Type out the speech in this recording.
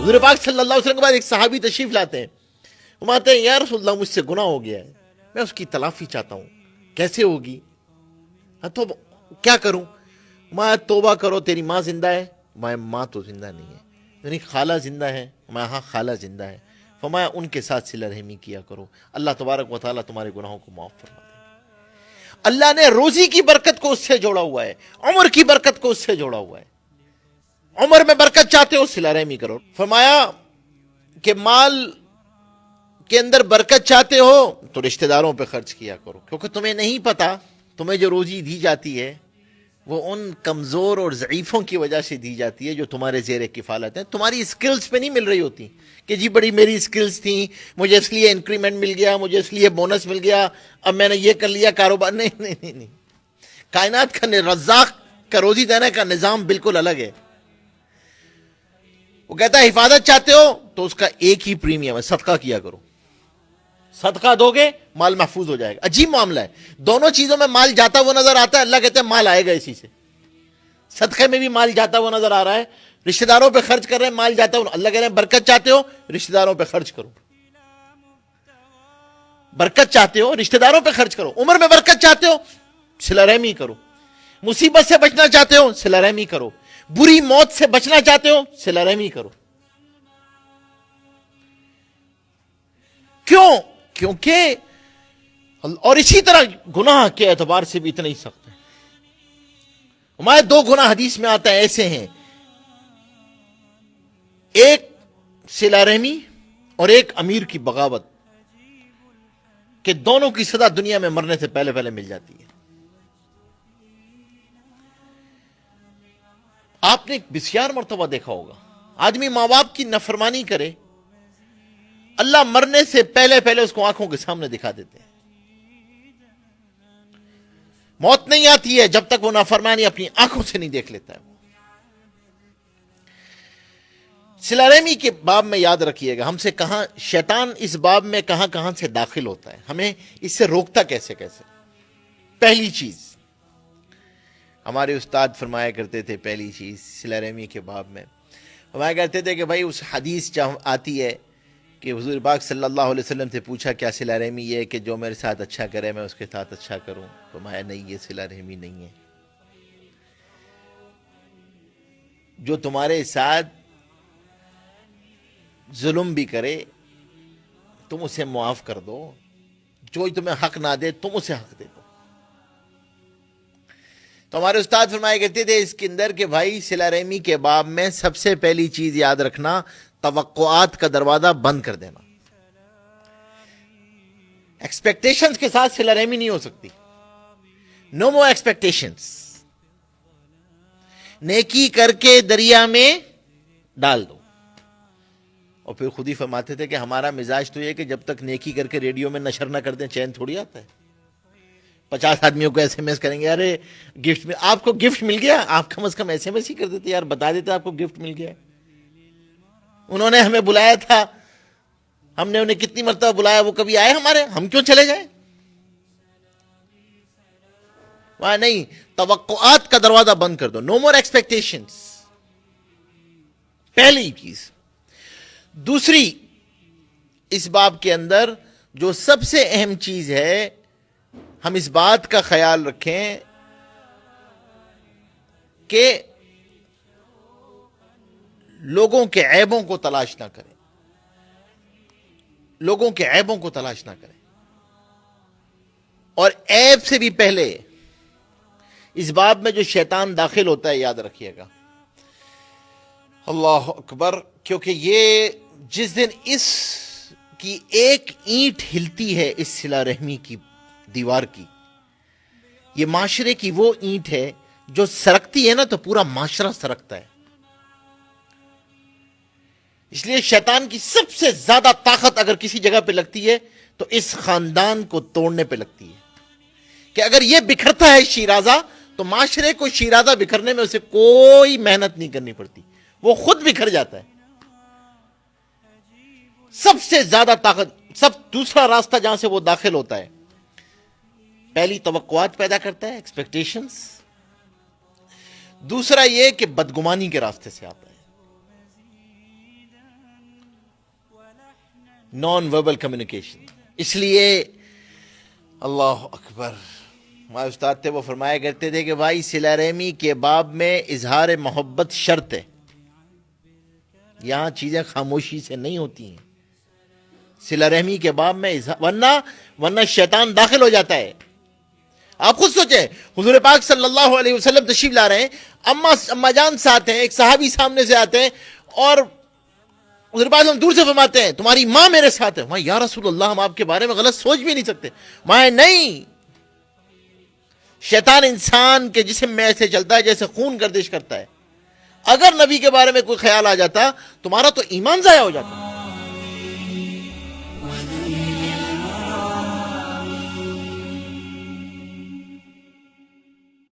حضور پاک صلی اللہ علیہ وسلم کے بعد ایک صحابی تشریف لاتے ہیں، وہ مانتے ہیں یا رسول اللہ مجھ سے گناہ ہو گیا ہے، میں اس کی تلافی چاہتا ہوں، کیسے ہوگی؟ تو کیا کروں؟ میں توبہ کرو، تیری ماں زندہ ہے؟ میں ماں تو زندہ نہیں ہے، یعنی خالہ زندہ ہے؟ میں ہاں خالہ زندہ ہے۔ فرمایا ان کے ساتھ صلہ رحمی کیا کرو، اللہ تبارک و تعالیٰ تمہارے گناہوں کو معاف فرما دے۔ اللہ نے روزی کی برکت کو اس سے جوڑا ہوا ہے، عمر کی برکت کو اس سے جوڑا ہوا ہے۔ عمر میں برکت چاہتے ہو، صلہ رحمی کرو۔ فرمایا کہ مال کے اندر برکت چاہتے ہو تو رشتہ داروں پہ خرچ کیا کرو، کیونکہ تمہیں نہیں پتا تمہیں جو روزی دی جاتی ہے وہ ان کمزور اور ضعیفوں کی وجہ سے دی جاتی ہے جو تمہارے زیر کفالت ہیں، تمہاری سکلز پہ نہیں مل رہی ہوتی کہ جی بڑی میری سکلز تھیں، مجھے اس لیے انکریمنٹ مل گیا، مجھے اس لیے بونس مل گیا، اب میں نے یہ کر لیا کاروبار۔ نہیں نہیں نہیں نہیں، کائنات کا رزاق کا روزی دینے کا نظام بالکل الگ ہے۔ وہ کہتا ہے حفاظت چاہتے ہو تو اس کا ایک ہی پریمیم ہے، صدقہ کیا کرو، صدقہ دو گے مال محفوظ ہو جائے گا۔ عجیب معاملہ ہے، دونوں چیزوں میں مال جاتا ہوا نظر آتا ہے، اللہ کہتے ہیں مال آئے گا اسی سے۔ صدقے میں بھی مال جاتا ہوا نظر آ رہا ہے، رشتہ داروں پہ خرچ کر رہے ہیں مال جاتا ہوا، اللہ کہہ رہے ہیں برکت چاہتے ہو رشتہ داروں پہ خرچ کرو، برکت چاہتے ہو رشتہ داروں پہ خرچ کرو، عمر میں برکت چاہتے ہو صلہ رحمی کرو، مصیبت سے بچنا چاہتے ہو صلہ رحمی کرو، بری موت سے بچنا چاہتے ہو صلہ رحمی کرو۔ کیوں؟ کیونکہ اور اسی طرح گناہ کے اعتبار سے بھی اتنا ہی سخت ہے۔ ہمارے دو گناہ حدیث میں آتا ہے ایسے ہیں، ایک صلہ رحمی اور ایک امیر کی بغاوت، کہ دونوں کی سزا دنیا میں مرنے سے پہلے پہلے مل جاتی ہے۔ آپ نے بسیار مرتبہ دیکھا ہوگا آدمی ماں باپ کی نافرمانی کرے، اللہ مرنے سے پہلے پہلے اس کو آنکھوں کے سامنے دکھا دیتے ہیں۔ موت نہیں آتی ہے جب تک وہ نافرمانی اپنی آنکھوں سے نہیں دیکھ لیتا ہے۔ صلہ رحمی کے باب میں یاد رکھیے گا ہم سے کہاں شیطان اس باب میں کہاں کہاں سے داخل ہوتا ہے، ہمیں اس سے روکتا کیسے کیسے۔ پہلی چیز ہمارے استاد فرمایا کرتے تھے، پہلی چیز صلہ رحمی کے باب میں فرمایا کرتے تھے کہ بھائی اس حدیث جہاں آتی ہے کہ حضور پاک صلی اللہ علیہ وسلم سے پوچھا کیا صلہ رحمی یہ ہے کہ جو میرے ساتھ اچھا کرے میں اس کے ساتھ اچھا کروں؟ فرمایا نہیں، یہ صلہ رحمی نہیں ہے۔ جو تمہارے ساتھ ظلم بھی کرے تم اسے معاف کر دو، جو تمہیں حق نہ دے تم اسے حق دے دو۔ تو ہمارے استاد فرمایا کرتے تھے اس کے اندر کہ بھائی صلہ رحمی کے باب میں سب سے پہلی چیز یاد رکھنا، توقعات کا دروازہ بند کر دینا۔ ایکسپیکٹیشنز کے ساتھ صلہ رحمی نہیں ہو سکتی، نو مور ایکسپیکٹیشنز۔ نیکی کر کے دریا میں ڈال دو۔ اور پھر خود ہی فرماتے تھے کہ ہمارا مزاج تو یہ کہ جب تک نیکی کر کے ریڈیو میں نشر نہ کر دیں چین تھوڑی آتا ہے۔ 50 آدمیوں کو ایس ایم ایس کریں گے، ارے گفٹ میں آپ کو گفٹ مل گیا، آپ کم از کم ایس ایم ایس ہی کر دیتے یار، بتا دیتے آپ کو گفٹ مل گیا۔ انہوں نے ہمیں بلایا تھا، ہم نے انہیں کتنی مرتبہ بلایا، وہ کبھی آئے ہمارے، ہم کیوں چلے جائیں؟ وہاں نہیں، توقعات کا دروازہ بند کر دو، نو مور ایکسپیکٹیشنز، پہلی چیز۔ دوسری اس باب کے اندر جو سب سے اہم چیز ہے، ہم اس بات کا خیال رکھیں کہ لوگوں کے عیبوں کو تلاش نہ کریں، لوگوں کے عیبوں کو تلاش نہ کریں، اور عیب سے بھی پہلے اس باب میں جو شیطان داخل ہوتا ہے یاد رکھیے گا، اللہ اکبر، کیونکہ یہ جس دن اس کی ایک اینٹ ہلتی ہے اس صلہ رحمی کی دیوار کی، یہ معاشرے کی وہ اینٹ ہے جو سرکتی ہے نا تو پورا معاشرہ سرکتا ہے۔ اس لیے شیطان کی سب سے زیادہ طاقت اگر کسی جگہ پہ لگتی ہے تو اس خاندان کو توڑنے پہ لگتی ہے، کہ اگر یہ بکھرتا ہے شیرازہ تو معاشرے کو شیرازہ بکھرنے میں اسے کوئی محنت نہیں کرنی پڑتی، وہ خود بکھر جاتا ہے۔ سب سے زیادہ طاقت، دوسرا راستہ جہاں سے وہ داخل ہوتا ہے، پہلی توقعات پیدا کرتا ہے، ایکسپیکٹیشنز۔ دوسرا یہ کہ بدگمانی کے راستے سے آتا ہے، نان وربل کمیونیکیشن. اس لیے اللہ اکبر، ہمارے استاد تھے وہ فرمایا کرتے تھے کہ بھائی صلہ رحمی کے باب میں اظہار محبت شرط ہے. یہاں چیزیں خاموشی سے نہیں ہوتی ہیں. صلہ رحمی کے باب میں ورنہ شیطان داخل ہو جاتا ہے. آپ خود سوچیں، حضور پاک صلی اللہ علیہ وسلم تشریف لا رہے ہیں، اما جان ساتھ ہیں، ایک صحابی سامنے سے آتے ہیں اور حضور پاک ہم دور سے فرماتے ہیں تمہاری ماں میرے ساتھ ہے. یا رسول اللہ، ہم آپ کے بارے میں غلط سوچ بھی نہیں سکتے. ماں نہیں، شیطان انسان کے جسم میں ایسے چلتا ہے جیسے خون گردش کرتا ہے. اگر نبی کے بارے میں کوئی خیال آ جاتا تمہارا تو ایمان ضائع ہو جاتا.